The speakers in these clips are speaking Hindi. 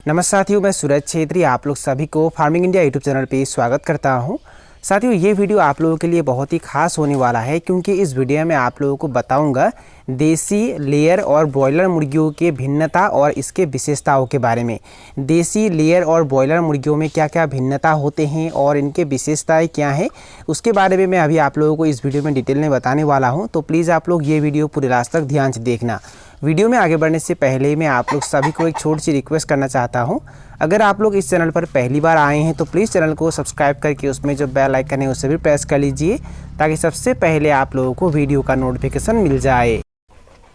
नमस्कार साथियों, मैं सूरज छेत्री आप लोग सभी को फार्मिंग इंडिया यूट्यूब चैनल पे स्वागत करता हूं। साथियों, ये वीडियो आप लोगों के लिए बहुत ही खास होने वाला है क्योंकि इस वीडियो में आप लोगों को बताऊंगा देसी लेयर और ब्रॉयलर मुर्गियों के भिन्नता और इसके विशेषताओं के बारे में। देसी लेयर और ब्रॉयलर मुर्गियों में क्या क्या भिन्नता होते हैं और इनके विशेषताएं क्या हैं, उसके बारे में मैं अभी आप लोगों को इस वीडियो में डिटेल में बताने वाला हूँ। तो प्लीज़ आप लोग ये वीडियो पूरे लास्ट तक ध्यान से देखना। वीडियो में आगे बढ़ने से पहले मैं आप लोग सभी को एक छोटी सी रिक्वेस्ट करना चाहता हूं। अगर आप लोग इस चैनल पर पहली बार आए हैं तो प्लीज़ चैनल को सब्सक्राइब करके उसमें जो बेल आइकन है उसे भी प्रेस कर लीजिए ताकि सबसे पहले आप लोगों को वीडियो का नोटिफिकेशन मिल जाए।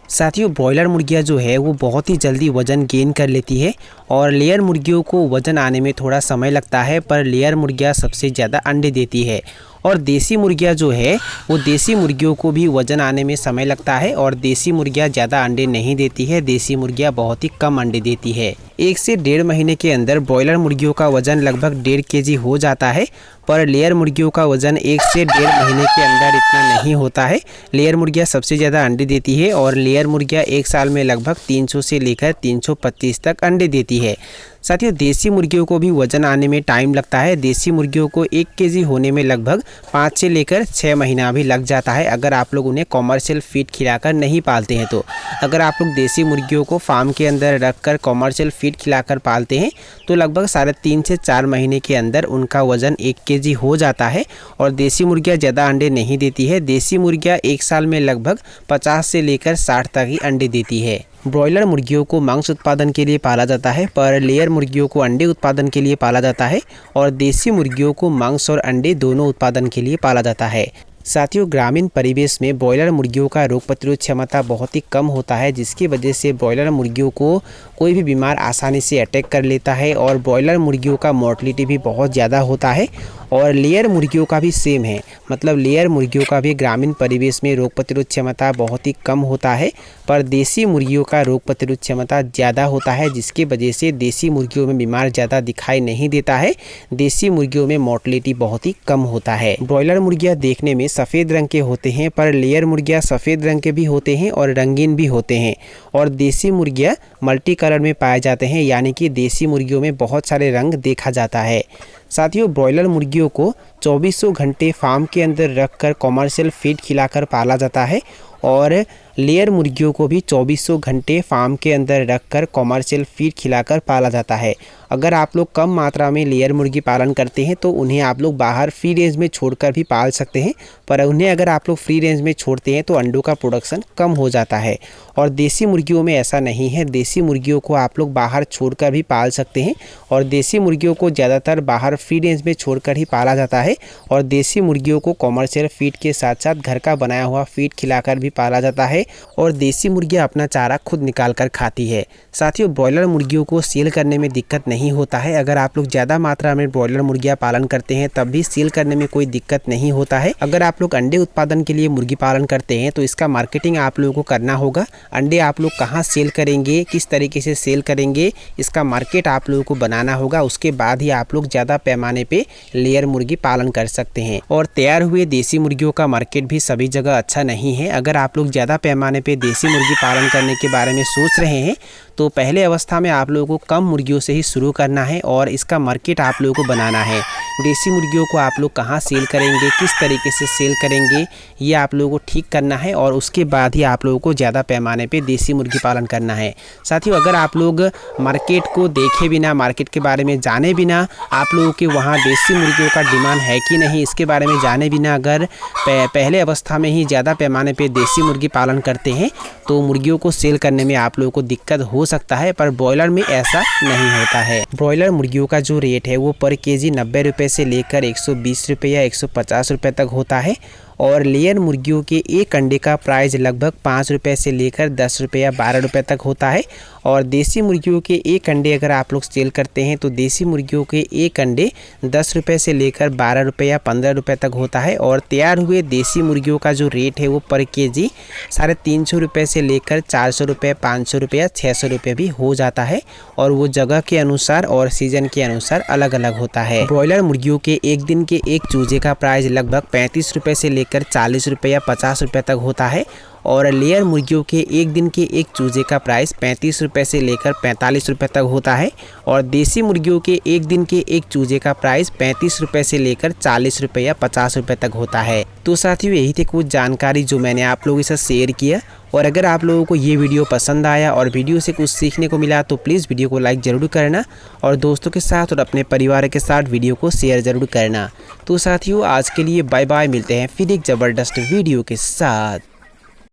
साथियों, ब्रॉयलर मुर्गियाँ जो है वो बहुत ही जल्दी वज़न गेन कर लेती है और लेयर मुर्गियों को वज़न आने में थोड़ा समय लगता है, पर लेयर मुर्गियाँ सबसे ज़्यादा अंडे देती है। और देसी मुर्गियाँ जो है वो देसी मुर्गियों को भी वज़न आने में समय लगता है और देसी मुर्गियाँ ज़्यादा अंडे नहीं देती है। देसी मुर्गियाँ बहुत ही कम अंडे देती है। 1 से 1.5 महीने के अंदर ब्रॉयलर मुर्गियों का वज़न लगभग 1.5 केजी हो जाता है, पर लेयर मुर्गियों का वज़न 1 से 1.5 महीने के अंदर इतना नहीं होता है। लेयर मुर्गियाँ सबसे ज़्यादा अंडे देती है और लेयर मुर्गियाँ 1 साल में लगभग 300 से लेकर 325 तक अंडे देती है। साथियों, देसी मुर्गियों को भी वज़न आने में टाइम लगता है। देसी मुर्गियों को 1 केजी होने में लगभग 5 से लेकर 6 महीना भी लग जाता है अगर आप लोग उन्हें कॉमर्शियल फीड खिलाकर नहीं पालते हैं तो। अगर आप लोग देसी मुर्गियों को फार्म के अंदर रखकर कॉमर्शियल फीड खिलाकर पालते हैं तो लगभग 3.5 से 4 महीने के अंदर उनका वज़न 1 केजी हो जाता है। और देसी मुर्गियाँ ज़्यादा अंडे नहीं देती है। देसी मुर्गियाँ 1 साल में लगभग 50 से लेकर 60 तक ही अंडे देती है। ब्रॉयलर मुर्गियों को मांस उत्पादन के लिए पाला जाता है, पर लेयर मुर्गियों को अंडे उत्पादन के लिए पाला जाता है और देसी मुर्गियों को मांस और अंडे दोनों उत्पादन के लिए पाला जाता है। साथियों, ग्रामीण परिवेश में ब्रॉयलर मुर्गियों का रोग प्रतिरोध क्षमता बहुत ही कम होता है, जिसकी वजह से ब्रॉयलर मुर्गियों को कोई भी बीमार आसानी से अटैक कर लेता है और ब्रॉयलर मुर्गियों का मोर्टलिटी भी बहुत ज़्यादा होता है। और लेयर मुर्गियों का भी सेम है, मतलब लेयर मुर्गियों का भी ग्रामीण परिवेश में रोग प्रतिरोध क्षमता बहुत ही कम होता है, पर देसी मुर्गियों का रोग प्रतिरोध क्षमता ज़्यादा होता है, जिसकी वजह से देसी मुर्गियों में बीमार ज़्यादा दिखाई नहीं देता है। देसी मुर्गियों में मोर्टलिटी बहुत ही कम होता है। ब्रॉयलर मुर्गियाँ देखने में सफ़ेद रंग के होते हैं, पर लेयर मुर्गियाँ सफ़ेद रंग के भी होते हैं और रंगीन भी होते हैं। और देसी मुर्गियाँ मल्टी कलर में पाए जाते हैं, यानी कि देसी मुर्गियों में बहुत सारे रंग देखा जाता है। साथियों, ब्रॉयलर मुर्गियों को 2400 घंटे फार्म के अंदर रखकर कॉमर्शियल फीड खिलाकर पाला जाता है और लेयर मुर्गियों को भी 2400 घंटे फार्म के अंदर रखकर कॉमर्शियल फीड खिलाकर पाला जाता है। अगर आप लोग कम मात्रा में लेयर मुर्गी पालन करते हैं तो उन्हें आप लोग बाहर फ्री रेंज में छोड़कर भी पाल सकते हैं, पर उन्हें अगर आप लोग फ्री रेंज में छोड़ते हैं तो अंडों का प्रोडक्शन कम हो जाता है। और देसी मुर्गियों में ऐसा नहीं है। देसी मुर्गियों को आप लोग बाहर छोड़कर भी पाल सकते हैं और देसी मुर्गियों को ज़्यादातर बाहर फ्री रेंज में छोड़कर ही पाला जाता है और देसी मुर्गियों को कॉमर्शियल फीड के साथ साथ घर का बनाया हुआ फीड खिलाकर भी पाला जाता है और देसी मुर्गियाँ अपना चारा खुद निकाल कर खाती है। साथियों, ब्रॉयलर मुर्गियों को सेल करने में दिक्कत नहीं होता है। अगर आप लोग ज़्यादा मात्रा में ब्रॉयलर मुर्गियाँ पालन करते हैं तब भी सेल करने में कोई दिक्कत नहीं होता है। अगर आप लोग अंडे उत्पादन के लिए मुर्गी पालन करते हैं तो इसका मार्केटिंग आप लोगों को करना होगा। अंडे आप लोग कहाँ सेल करेंगे, किस तरीके से सेल करेंगे, इसका मार्केट आप लोगों को बनाना होगा। उसके बाद ही आप लोग ज़्यादा पैमाने पे लेयर मुर्गी पालन कर सकते हैं। और तैयार हुए देसी मुर्गियों का मार्केट भी सभी जगह अच्छा नहीं है। अगर आप लोग ज़्यादा पैमाने पे देसी मुर्गी पालन करने के बारे में सोच रहे हैं तो पहले अवस्था में आप लोगों को कम मुर्गियों से ही शुरू करना है और इसका मार्केट आप लोगों को बनाना है। देसी मुर्गियों को आप लोग कहाँ सेल करेंगे, किस तरीके से सेल करेंगे, ये आप लोगों को ठीक करना है और उसके बाद ही आप लोगों को ज़्यादा पैमाने पे देसी मुर्गी पालन करना है। साथियों, अगर आप लोग मार्केट को देखे बिना, मार्केट के बारे में जाने बिना, आप लोगों के वहाँ देसी मुर्गियों का डिमांड है कि नहीं इसके बारे में जाने बिना अगर पहले अवस्था में ही ज़्यादा पैमाने पर देसी मुर्गी पालन करते हैं तो मुर्गियों को सेल करने में आप लोगों को दिक्कत हो सकता है, पर ब्रॉयलर में ऐसा नहीं होता है। ब्रॉयलर मुर्गियों का जो रेट है वो पर केजी 90 रुपये से लेकर 120 रुपये या 150 रुपये तक होता है और लेयर मुर्गियों के एक अंडे का प्राइस लगभग 5 रुपये से लेकर 10 रुपये या 12 रुपये तक होता है। और देसी मुर्गियों के एक अंडे अगर आप लोग सेल करते हैं तो देसी मुर्गियों के एक अंडे 10 रुपये से लेकर 12 रुपये या 15 रुपये तक होता है। और तैयार हुए देसी मुर्गियों का जो रेट है वो पर केजी 350 रुपये से लेकर 400 रुपये, 500 रुपये या 600 रुपये भी हो जाता है और वो जगह के अनुसार और सीजन के अनुसार अलग अलग होता है। ब्रॉयलर मुर्गियों के एक दिन के एक चूजे का प्राइस लगभग 35 रुपये से लेकर 40 रुपये या 50 रुपये तक होता है और लेयर मुर्गियों के एक दिन के एक चूजे का प्राइस 35 रुपये से लेकर 45 रुपये तक होता है और देसी मुर्गियों के एक दिन के एक चूजे का प्राइस 35 रुपये से लेकर 40 रुपये या 50 रुपये तक होता है। तो साथियों, यही थी कुछ जानकारी जो मैंने आप लोगों के साथ शेयर किया। और अगर आप लोगों को ये वीडियो पसंद आया और वीडियो से कुछ सीखने को मिला तो प्लीज़ वीडियो को लाइक ज़रूर करना और दोस्तों के साथ और अपने परिवार के साथ वीडियो को शेयर ज़रूर करना। तो साथियों, आज के लिए बाय बाय, मिलते हैं फिर एक ज़बरदस्त वीडियो के साथ।